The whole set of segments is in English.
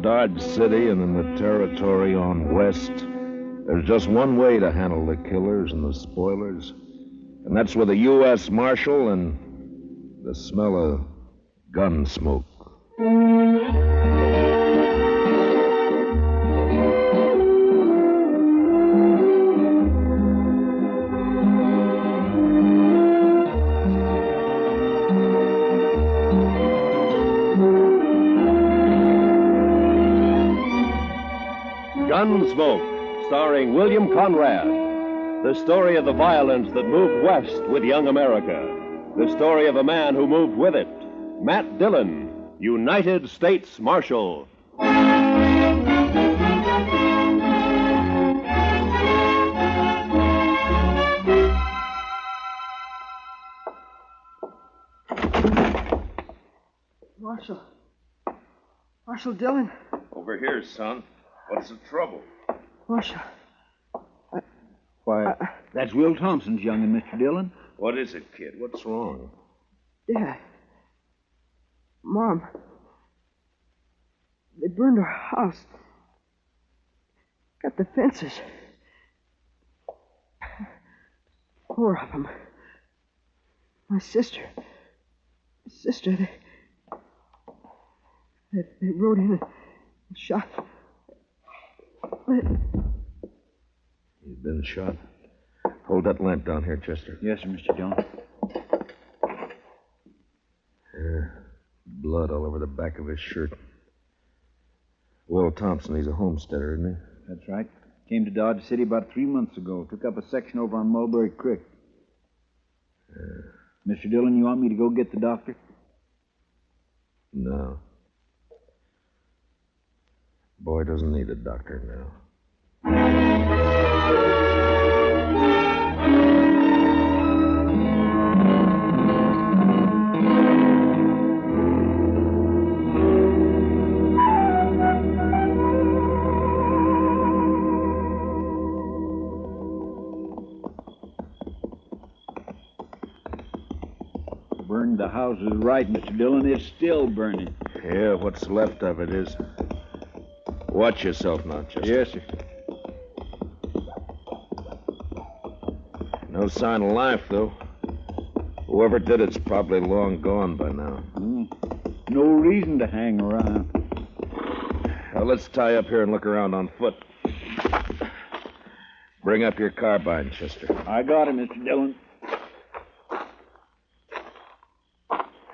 in Dodge City and in the territory on west, there's just one way to handle the killers and the spoilers, and that's with a U.S. Marshal and the smell of gun smoke. Gunsmoke, starring William Conrad. The story of the violence that moved west with young America. The story of a man who moved with it. Matt Dillon, United States Marshal. Marshal Dillon. Over here, son. What's the trouble? Marshal. Why, that's Will Thompson's young'un, Mr. Dillon. What is it, kid? What's wrong? Dad. Mom. They burned our house. Got the fences. 4 of them. My sister. They rode in and shot. You've been shot. Hold that lamp down here, Chester. Yes, sir, Mr. Dillon. Blood all over the back of his shirt. Will Thompson, he's a homesteader, isn't he? That's right. Came to Dodge City about 3 months ago. Took up a section over on Mulberry Creek. Mr. Dillon, you want me to go get the doctor? No. Boy doesn't need a doctor now. Burned the house is right, Mr. Dillon. It's still burning. Yeah, what's left of it is. Watch yourself now, Chester. Yes, sir. No sign of life, though. Whoever did it's probably long gone by now. No reason to hang around. Now, let's tie up here and look around on foot. Bring up your carbine, Chester. I got it, Mr. Dillon.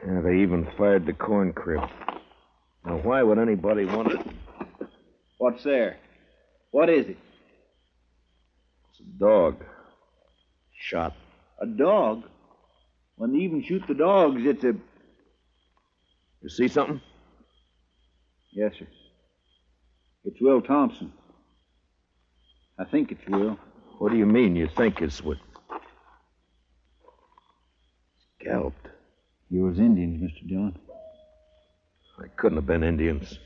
Yeah, they even fired the corn crib. Now, why would anybody want it? What's there? What is it? It's a dog. Shot. A dog? When they even shoot the dogs, it's a... You see something? Yes, sir. It's Will Thompson. I think it's Will. What do you mean you think it's Will? Scalped. You was Indians, Mr. Dillon. They couldn't have been Indians.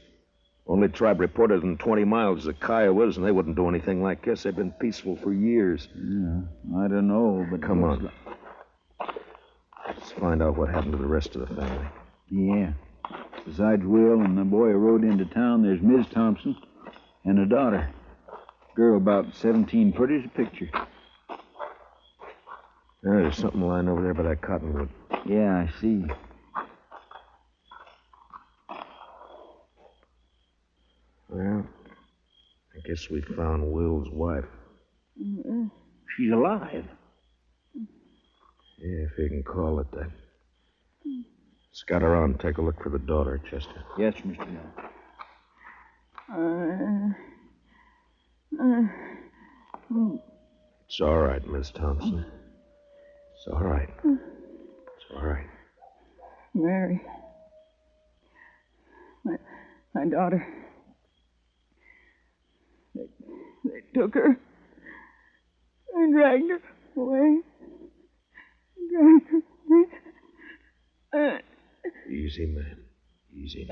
Only tribe reported in 20 miles is the Kiowas, and they wouldn't do anything like this. They've been peaceful for years. Yeah, I don't know, but... Come on. Let's find out what happened to the rest of the family. Yeah. Besides Will and the boy who rode into town, there's Ms. Thompson and a daughter. Girl about 17, pretty as a picture. There's something lying over there by that cottonwood. Yeah, I see. Well, I guess we found Will's wife. She's alive. Yeah, if you can call it that. Scout around and take a look for the daughter, Chester. Yes, Mr. Dillon. It's all right, Miss Thompson. It's all right. It's all right. Mary. My daughter. They took her and dragged her away. Easy, man. Easy.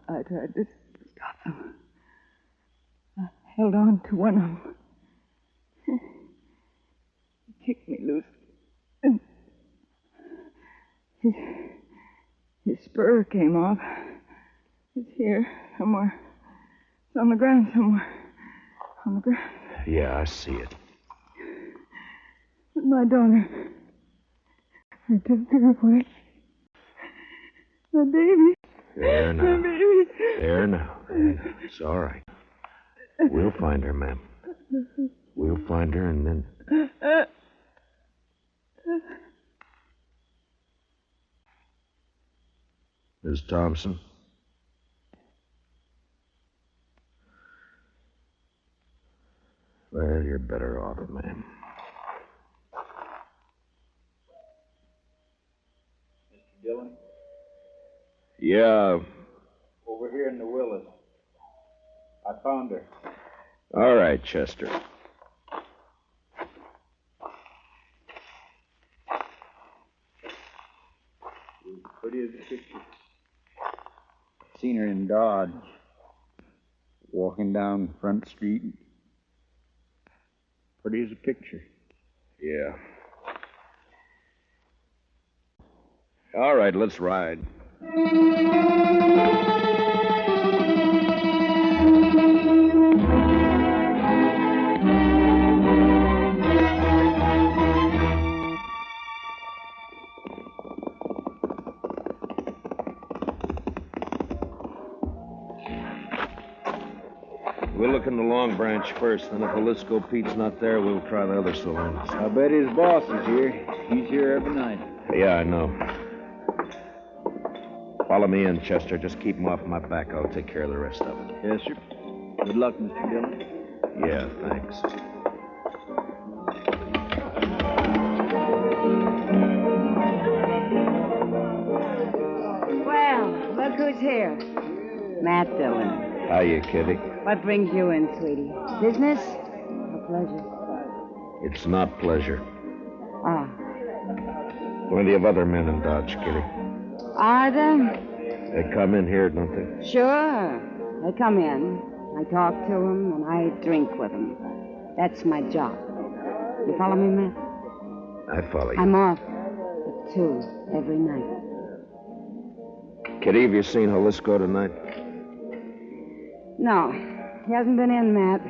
I tried to stop them. I held on to one of them. He kicked me loose. And spur came off. It's here, somewhere. It's on the ground somewhere. On the ground. Yeah, I see it. But my daughter. I took her away. My baby. There now. My baby. There now. It's all right. We'll find her, ma'am. We'll find her and then... Miss Thompson? Well, you're better off, ma'am. Mr. Dillon? Yeah. Over here in the Willis. I found her. All right, Chester. Pretty as a picture. Seen her in Dodge. Walking down Front Street. Pretty as a picture. Yeah. All right, let's ride. We'll look in the Long Branch first, then if Jaliscoe Pete's not there, we'll try the other saloons. I bet his boss is here. He's here every night. Yeah, I know. Follow me in, Chester. Just keep him off my back. I'll take care of the rest of it. Yes, sir. Good luck, Mr. Dillon. Yeah, thanks. Well, look who's here. Matt Dillon. Hiya, Kitty. What brings you in, sweetie? Business or pleasure? It's not pleasure. Ah. Plenty of other men in Dodge, Kitty. Are there? They come in here, don't they? Sure. They come in. I talk to them, and I drink with them. That's my job. You follow me, Matt? I follow you. I'm off at 2 every night. Kitty, have you seen Jaliscoe tonight? No, he hasn't been in, Matt.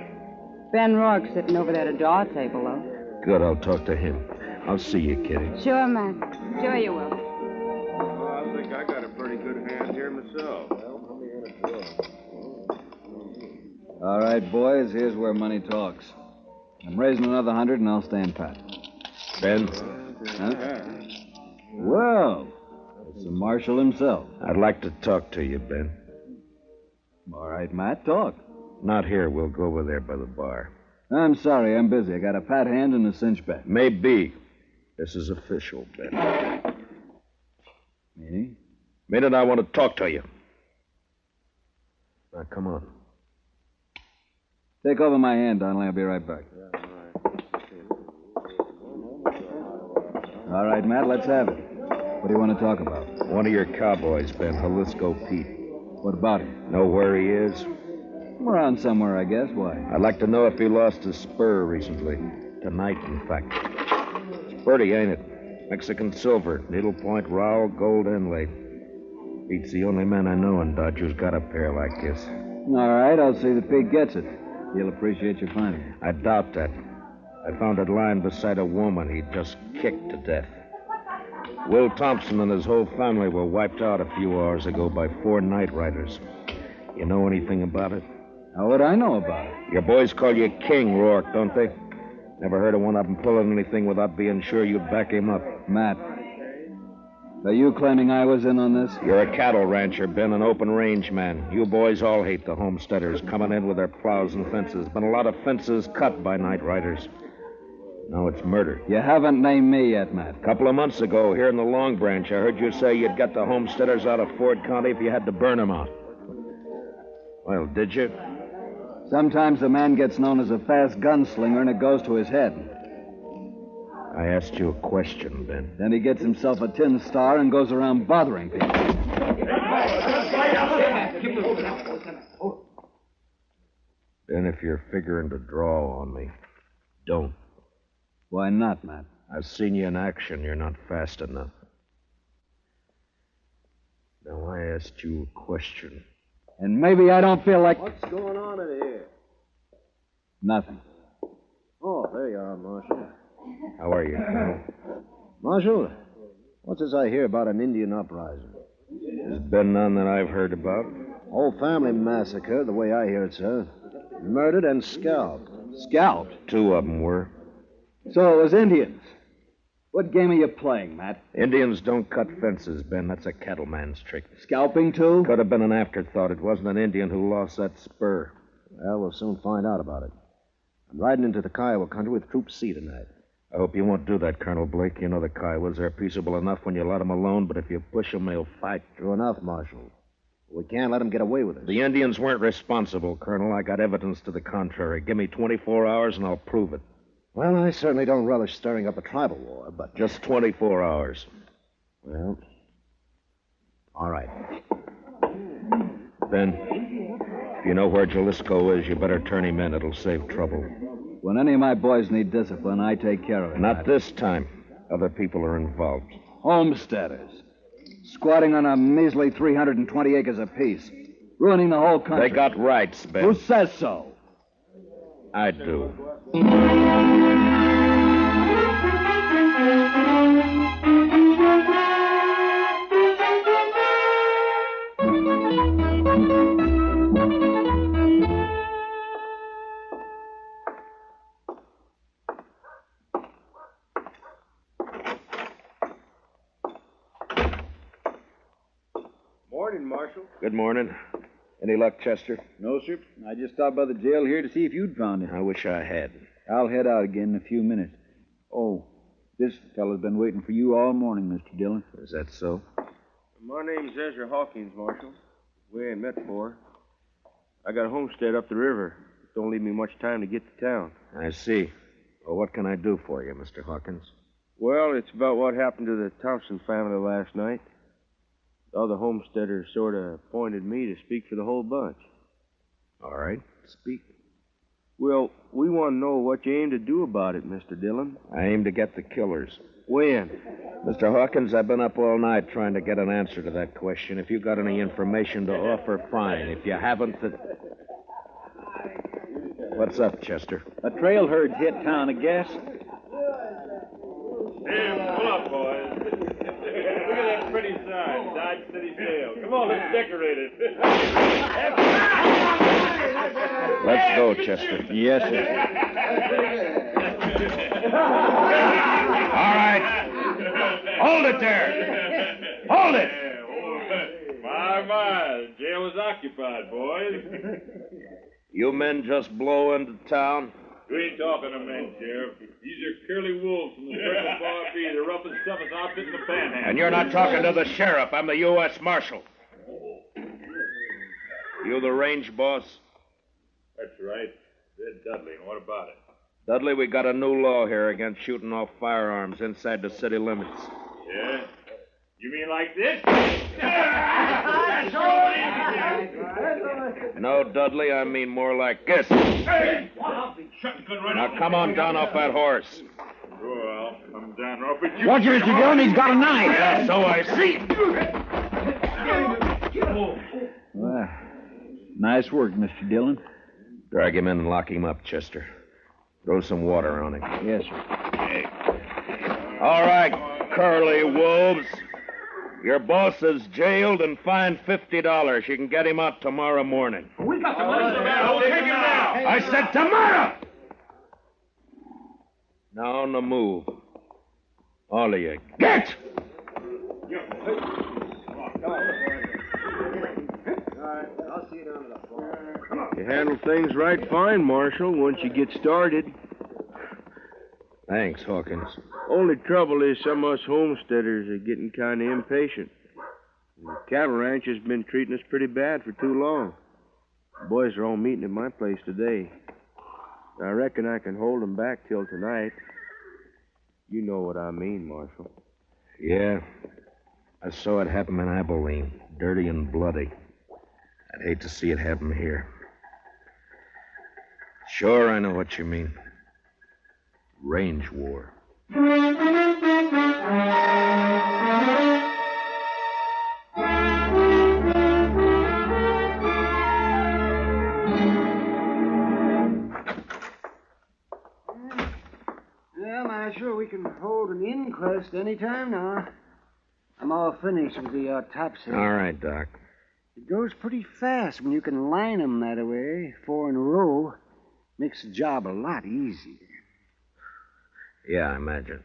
Ben Rourke's sitting over there at a draw table, though. Good, I'll talk to him. I'll see you, Kitty. Sure, Matt. Sure you will. Well, I think I got a pretty good hand here myself. All right, boys, here's where money talks. I'm raising another 100 and I'll stand pat. Ben? Huh? Well, it's the Marshal himself. I'd like to talk to you, Ben. All right, Matt, talk. Not here. We'll go over there by the bar. I'm sorry, I'm busy. I got a pat hand and a cinch bet. Maybe. This is official, Ben. Meaning? Meaning I want to talk to you. Now, come on. Take over my hand, Donnelly. I'll be right back. All right, Matt, let's have it. What do you want to talk about? One of your cowboys, Ben, Jaliscoe Pete. What about him? Know where he is? Around somewhere, I guess. Why? I'd like to know if he lost his spur recently. Tonight, in fact. It's pretty, ain't it? Mexican silver, needlepoint rowel, gold inlay. Pete's the only man I know in Dodge who's got a pair like this. All right, I'll see that Pete gets it. He'll appreciate your finding it. I doubt that. I found it lying beside a woman he'd just kicked to death. Will Thompson and his whole family were wiped out a few hours ago by 4 night riders. You know anything about it? How would I know about it? Your boys call you King, Rourke, don't they? Never heard of one of them pulling anything without being sure you'd back him up. Matt, are you claiming I was in on this? You're a cattle rancher, Ben, an open range man. You boys all hate the homesteaders coming in with their plows and fences. Been a lot of fences cut by night riders. Now it's murder. You haven't named me yet, Matt. A couple of months ago, here in the Long Branch, I heard you say you'd get the homesteaders out of Ford County if you had to burn them out. Well, did you? Sometimes a man gets known as a fast gunslinger and it goes to his head. I asked you a question, Ben. Then he gets himself a tin star and goes around bothering people. Ben, if you're figuring to draw on me, don't. Why not, Matt? I've seen you in action. You're not fast enough. Now, I asked you a question. And maybe I don't feel like... What's going on in here? Nothing. Oh, there you are, Marshal. How are you, Colonel? Marshal, what's this I hear about an Indian uprising? There's been none that I've heard about. Whole family massacre, the way I hear it, sir. Murdered and scalped. Scalped? 2 of them were. So it was Indians. What game are you playing, Matt? Indians don't cut fences, Ben. That's a cattleman's trick. Scalping, too? Could have been an afterthought. It wasn't an Indian who lost that spur. Well, we'll soon find out about it. I'm riding into the Kiowa country with Troop C tonight. I hope you won't do that, Colonel Blake. You know the Kiowas. They're peaceable enough when you let them alone, but if you push them, they'll fight. True enough, Marshal. We can't let them get away with it. The Indians weren't responsible, Colonel. I got evidence to the contrary. Give me 24 hours and I'll prove it. Well, I certainly don't relish stirring up a tribal war, but... Just 24 hours. Well, all right. Ben, if you know where Jaliscoe is, you better turn him in. It'll save trouble. When any of my boys need discipline, I take care of it. Not this time. Other people are involved. Homesteaders. Squatting on a measly 320 acres apiece. Ruining the whole country. They got rights, Ben. Who says so? I do. Morning, Marshal. Good morning. Any luck, Chester? No, sir. I just stopped by the jail here to see if you'd found it. I wish I had. I'll head out again in a few minutes. Oh, this fellow's been waiting for you all morning, Mr. Dillon. Is that so? My name's Ezra Hawkins, Marshal. We ain't met before. I got a homestead up the river. Don't leave me much time to get to town. I see. Well, what can I do for you, Mr. Hawkins? Well, it's about what happened to the Thompson family last night. The other homesteaders sort of appointed me to speak for the whole bunch. All right, speak. Well, we want to know what you aim to do about it, Mr. Dillon. I aim to get the killers. When? Mr. Hawkins, I've been up all night trying to get an answer to that question. If you've got any information to offer, fine. If you haven't, then... What's up, Chester? A trail herd's hit town, I guess. Hey, pull up, boys. Look at that pretty sign, Dodge City Jail. Come on, let's decorate it. Let's go, Chester. Yes, sir. All right. Hold it there. Hold it. My, the jail was occupied, boys. You men just blow into town? We ain't talking to men, Sheriff. These are curly wolves from the Circle Bar B, the roughest, toughest outfit in the Panhandle. And you're not talking to the sheriff. I'm the U.S. Marshal. You the range boss? That's right. Ed Dudley, and what about it? Dudley, we got a new law here against shooting off firearms inside the city limits. Yeah? You mean like this? No, Dudley, I mean more like this. Hey! Shut the gun right Now come on down off that horse. Sure, I'll come down off it. Watch it, Mr. Dillon. He's got a knife. Yeah, so I see. Well, nice work, Mr. Dillon. Drag him in and lock him up, Chester. Throw some water on him. Yes, sir. All right, curly wolves. Your boss is jailed and fined $50. You can get him out tomorrow morning. We got the money, man. We'll take him now. I said tomorrow! Now on the move. All of you, get! You handle things right fine, Marshal, once you get started. Thanks, Hawkins. Only trouble is some of us homesteaders are getting kind of impatient. The cattle ranch has been treating us pretty bad for too long. The boys are all meeting at my place today. I reckon I can hold them back till tonight. You know what I mean, Marshal. Yeah. I saw it happen in Abilene, dirty and bloody. I'd hate to see it happen here. Sure, I know what you mean. Range war. can hold an inquest any time now. I'm all finished with the autopsy. All right, Doc. It goes pretty fast when you can line 'em that way, 4 in a row. Makes the job a lot easier. Yeah, I imagine.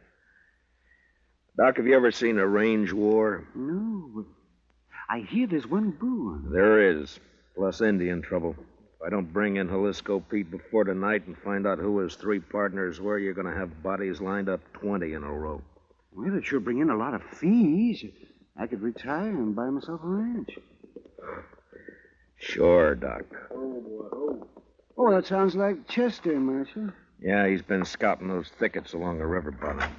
Doc, have you ever seen a range war? No, but I hear there's one brewing. There is, plus Indian trouble. If I don't bring in Jaliscoe Pete before tonight and find out who his 3 partners were, you're going to have bodies lined up 20 in a row. Well, it sure bring in a lot of fees. I could retire and buy myself a ranch. Sure, Doc. Oh, that sounds like Chester, Marshal. Yeah, he's been scouting those thickets along the river bottom.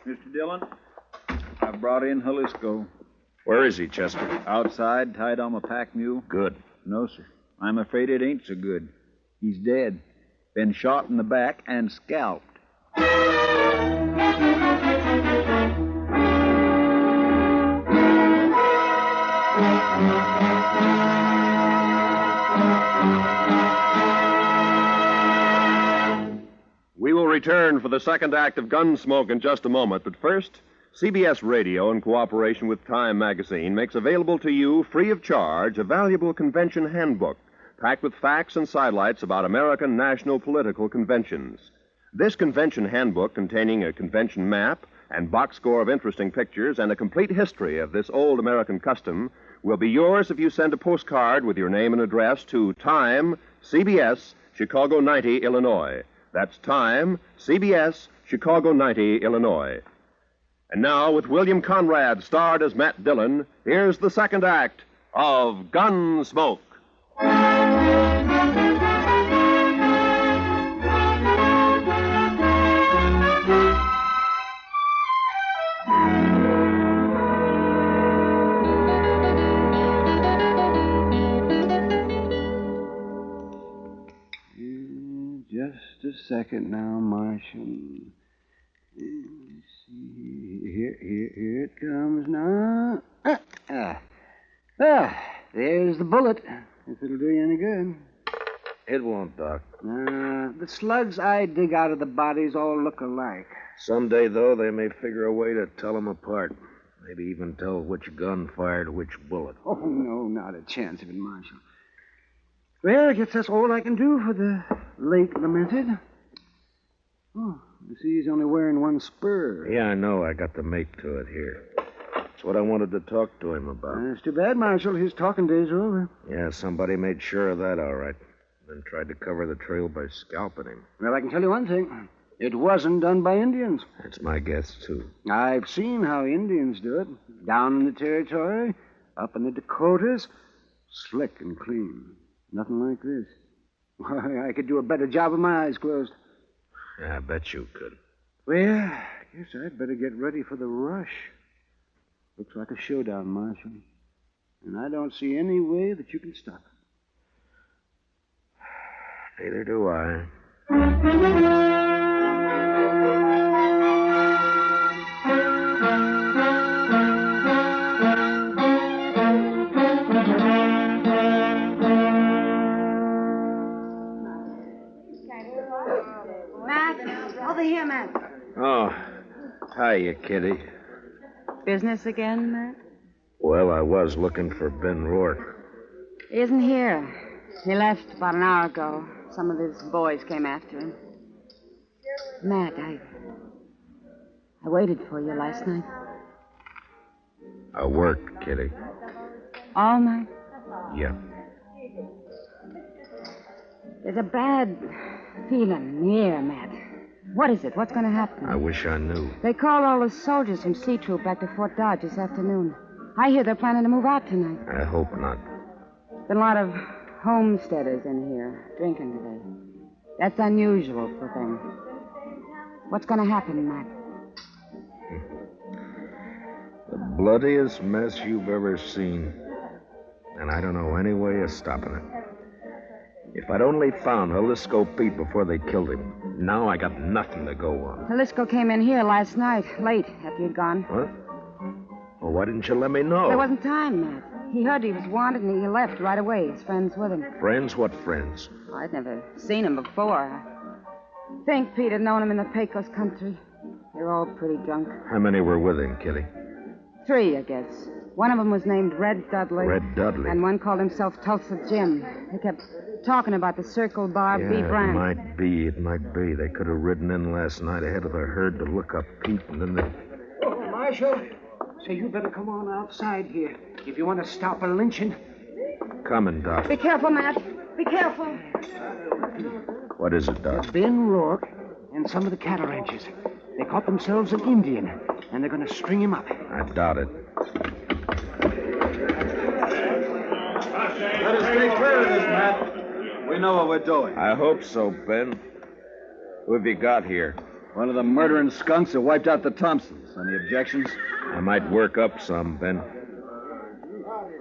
Mr. Dillon, I brought in Jaliscoe. Where is he, Chester? Outside, tied on a pack mule. Good. No, sir. I'm afraid it ain't so good. He's dead. Been shot in the back and scalped. We will return for the second act of Gunsmoke in just a moment, but first, CBS Radio, in cooperation with Time Magazine, makes available to you, free of charge, a valuable convention handbook packed with facts and sidelights about American national political conventions. This convention handbook, containing a convention map and box score of interesting pictures and a complete history of this old American custom, will be yours if you send a postcard with your name and address to Time, CBS, Chicago 90, Illinois. That's Time, CBS, Chicago 90, Illinois. And now, with William Conrad starred as Matt Dillon, here's the second act of Gunsmoke. Just a second now, Marshal. Let's see. Here it comes now. There's the bullet, if it'll do you any good. It won't, Doc. The slugs I dig out of the bodies all look alike. Someday, though, they may figure a way to tell them apart. Maybe even tell which gun fired which bullet. Oh, no, not a chance of it, Marshal. Well, I guess that's all I can do for the late lamented. Oh, you see he's only wearing one spur. Yeah, I know. I got the mate to it here. That's what I wanted to talk to him about. It's too bad, Marshal. His talking days are over. Yeah, somebody made sure of that, all right. Then tried to cover the trail by scalping him. Well, I can tell you one thing. It wasn't done by Indians. That's my guess, too. I've seen how Indians do it. Down in the territory, up in the Dakotas. Slick and clean. Nothing like this. Why, I could do a better job with my eyes closed. Yeah, I bet you could. Well, I guess I'd better get ready for the rush. Looks like a showdown, Marshal. And I don't see any way that you can stop it. Neither do I. Over here, Matt. Oh, hiya, Kitty. Business again, Matt? Well, I was looking for Ben Rourke. He isn't here. He left about an hour ago. Some of his boys came after him. Matt, I waited for you last night. I worked, Kitty. All night? Yeah. There's a bad feeling in the air, Matt. What is it? What's going to happen? I wish I knew. They called all the soldiers from C Troop back to Fort Dodge this afternoon. I hear they're planning to move out tonight. I hope not. Been a lot of homesteaders in here drinking today. That's unusual for them. What's going to happen, Matt? The bloodiest mess you've ever seen. And I don't know any way of stopping it. If I'd only found Jaliscoe Pete before they killed him, now I got nothing to go on. Jaliscoe came in here last night, late, after you'd gone. What? Well, why didn't you let me know? There wasn't time, Matt. He heard he was wanted, and he left right away. His friends with him. Friends? What friends? Oh, I'd never seen him before. I think Pete had known him in the Pecos country. They're all pretty drunk. How many were with him, Kitty? 3, I guess. One of them was named Red Dudley. Red Dudley? And one called himself Tulsa Jim. They kept talking about the Circle Bar B brand. It might be. They could have ridden in last night ahead of the herd to look up Pete, and then they... Oh, Marshal. Say, you better come on outside here if you want to stop a lynching. Coming, Doc. Be careful, Matt. Be careful. What is it, Doc? Ben Rourke and some of the cattle ranchers. They caught themselves an Indian, and they're going to string him up. I doubt it. Let us take care of this, Matt. We know what we're doing. I hope so, Ben. Who have you got here? One of the murdering skunks who wiped out the Thompsons. Any objections? I might work up some, Ben.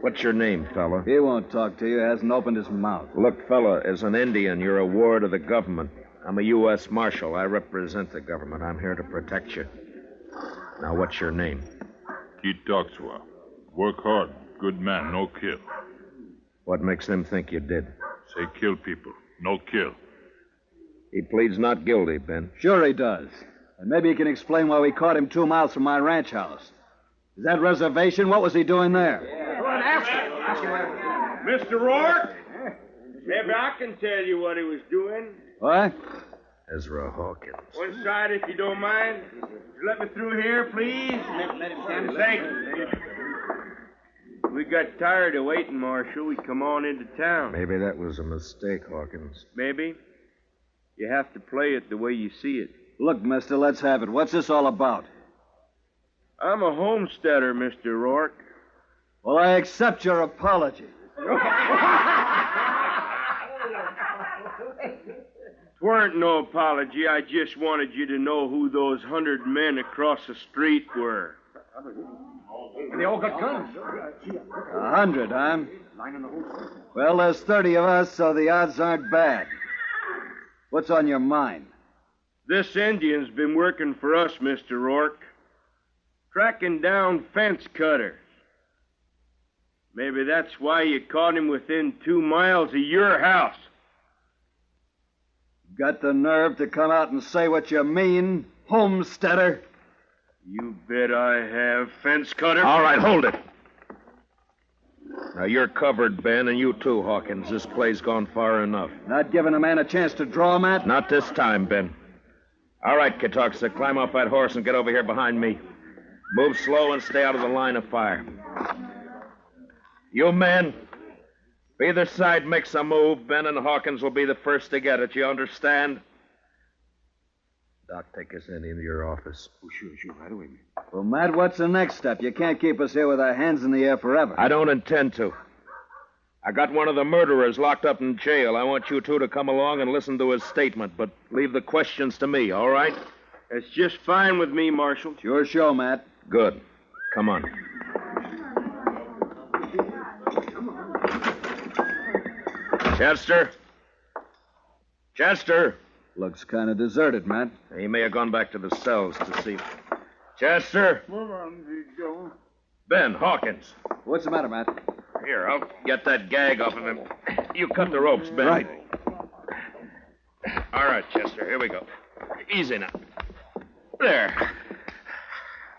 What's your name, fella? He won't talk to you. Hasn't opened his mouth. Look, fella, as an Indian, you're a ward of the government. I'm a U.S. Marshal. I represent the government. I'm here to protect you. Now, what's your name? Keith Doxwa. Work hard. Good man, no kill. What makes them think you did? Say kill people, no kill. He pleads not guilty, Ben. Sure he does. And maybe he can explain why we caught him 2 miles from my ranch house. Is that reservation? What was he doing there? Go on, ask him. Mr. Rourke? Maybe I can tell you what he was doing. What? Ezra Hawkins. One side, if you don't mind. Let me through here, please. Let him stand. Thank you. We got tired of waiting, Marshal. We come on into town. Maybe that was a mistake, Hawkins. Maybe. You have to play it the way you see it. Look, mister, let's have it. What's this all about? I'm a homesteader, Mr. Rourke. Well, I accept your apology. Weren't no apology. I just wanted you to know who those 100 men across the street were. They all got guns. 100, huh? Well, there's 30 of us, so the odds aren't bad. What's on your mind? This Indian's been working for us, Mr. Rourke. Tracking down fence cutters. Maybe that's why you caught him within 2 miles of your house. Got the nerve to come out and say what you mean, homesteader? You bet I have, fence cutter. All right, hold it. Now, you're covered, Ben, and you too, Hawkins. This play's gone far enough. Not giving a man a chance to draw, Matt? Not this time, Ben. All right, Katoxa, climb off that horse and get over here behind me. Move slow and stay out of the line of fire. You men, if either side makes a move, Ben and Hawkins will be the first to get it. You understand? Doc, take us into your office. Oh, sure, right away, man. Well, Matt, what's the next step? You can't keep us here with our hands in the air forever. I don't intend to. I got one of the murderers locked up in jail. I want you two to come along and listen to his statement, but leave the questions to me, all right? It's just fine with me, Marshal. It's your show, Matt. Good. Come on. Chester? Chester? Looks kind of deserted, Matt. He may have gone back to the cells to see. Chester? Move on, Joe. Ben, Hawkins. What's the matter, Matt? Here, I'll get that gag off of him. You cut the ropes, Ben. Right. All right, Chester, here we go. Easy now. There.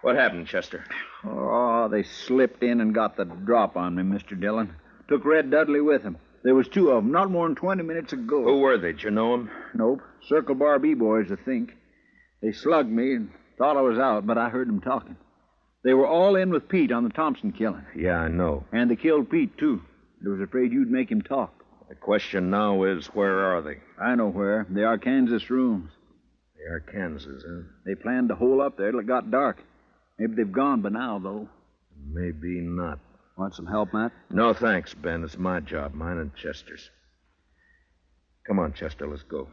What happened, Chester? Oh, they slipped in and got the drop on me, Mr. Dillon. Took Red Dudley with them. There was 2 of them, not more than 20 minutes ago. Who were they? Did you know them? Nope. Circle Bar B boys, I think. They slugged me and thought I was out, but I heard them talking. They were all in with Pete on the Thompson killing. Yeah, I know. And they killed Pete, too. They was afraid you'd make him talk. The question now is, where are they? I know where. They are Kansas rooms. They are Kansas, huh? They planned to hole up there till it got dark. Maybe they've gone by now, though. Maybe not. Want some help, Matt? No, thanks, Ben. It's my job, mine and Chester's. Come on, Chester, let's go.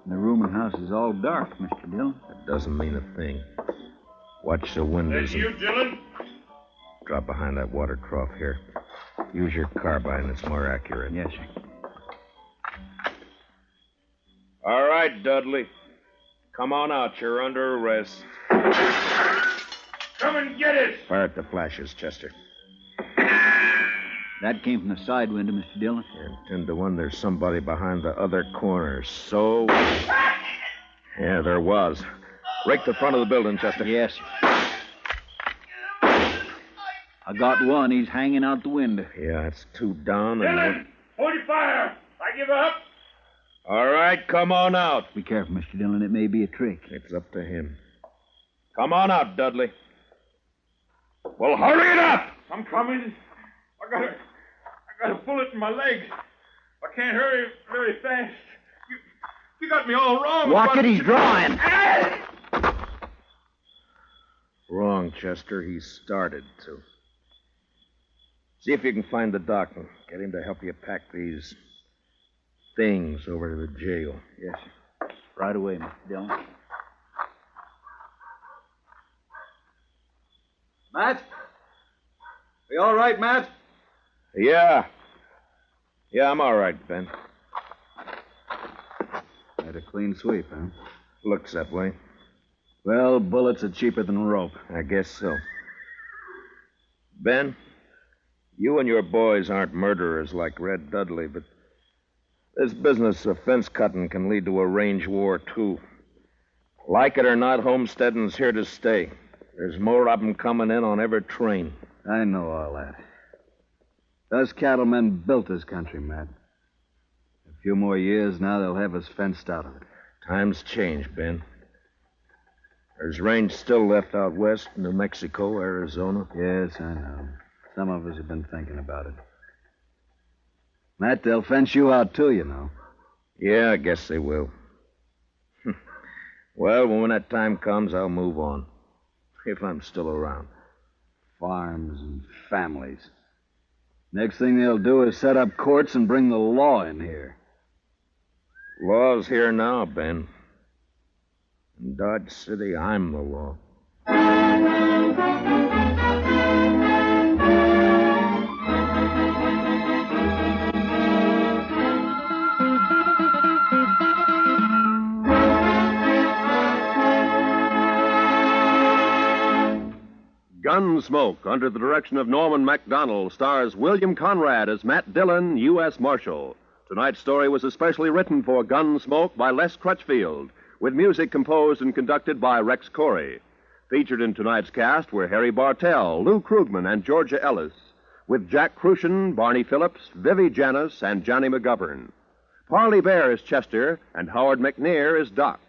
The rooming house is all dark, Mr. Dillon. That doesn't mean a thing. Watch the windows. That's you, Dillon? Drop behind that water trough here. Use your carbine. It's more accurate. Yes, sir. All right, Dudley. Come on out. You're under arrest. Come and get it! Fire at the flashes, Chester. That came from the side window, Mr. Dillon. And 10 to 1, there's somebody behind the other corner. So... Yeah, there was. Rake the front of the building, Chester. Yes, sir. I got one. He's hanging out the window. Yeah, it's 2 down and... Dillon! Hold your fire! I give up! All right, come on out. Be careful, Mr. Dillon. It may be a trick. It's up to him. Come on out, Dudley. Well, hurry it up! I'm coming. I got a bullet in my leg. I can't hurry very fast. You got me all wrong. Watch it, he's drawing. Wrong, Chester. He started to. See if you can find the doc and get him to help you pack these things over to the jail. Yes, sir. Right away, Mr. Dillon. Matt? Are you all right, Matt? Yeah. Yeah, I'm all right, Ben. Had a clean sweep, huh? Looks that way. Well, bullets are cheaper than rope. I guess so. Ben, you and your boys aren't murderers like Red Dudley, but this business of fence cutting can lead to a range war, too. Like it or not, homesteading's here to stay. There's more of them coming in on every train. I know all that. Those cattlemen built this country, Matt. A few more years now, they'll have us fenced out of it. Times change, Ben. There's range still left out west, New Mexico, Arizona. Yes, I know. Some of us have been thinking about it. Matt, they'll fence you out, too, you know. Yeah, I guess they will. Well, when that time comes, I'll move on. If I'm still around. Farms and families. Next thing they'll do is set up courts and bring the law in here. Law's here now, Ben. In Dodge City, I'm the law. Gunsmoke, under the direction of Norman MacDonald, stars William Conrad as Matt Dillon, U.S. Marshal. Tonight's story was especially written for Gunsmoke by Les Crutchfield, with music composed and conducted by Rex Corey. Featured in tonight's cast were Harry Bartell, Lou Krugman, and Georgia Ellis, with Jack Crucian, Barney Phillips, Vivi Janis, and Johnny McGovern. Parley Bear is Chester, and Howard McNear is Doc.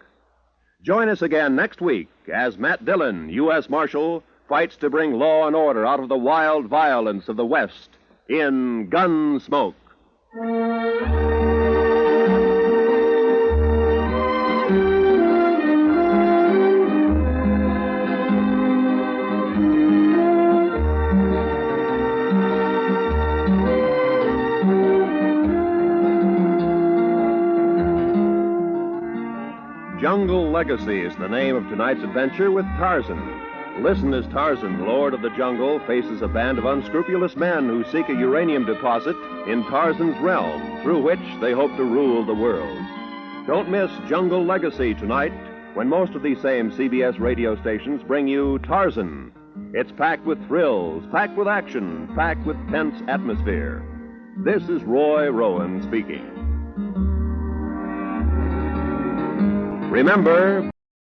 Join us again next week as Matt Dillon, U.S. Marshal, fights to bring law and order out of the wild violence of the West in Gunsmoke. Jungle Legacy is the name of tonight's adventure with Tarzan. Listen as Tarzan, Lord of the Jungle, faces a band of unscrupulous men who seek a uranium deposit in Tarzan's realm, through which they hope to rule the world. Don't miss Jungle Legacy tonight, when most of these same CBS radio stations bring you Tarzan. It's packed with thrills, packed with action, packed with tense atmosphere. This is Roy Rowan speaking. Remember,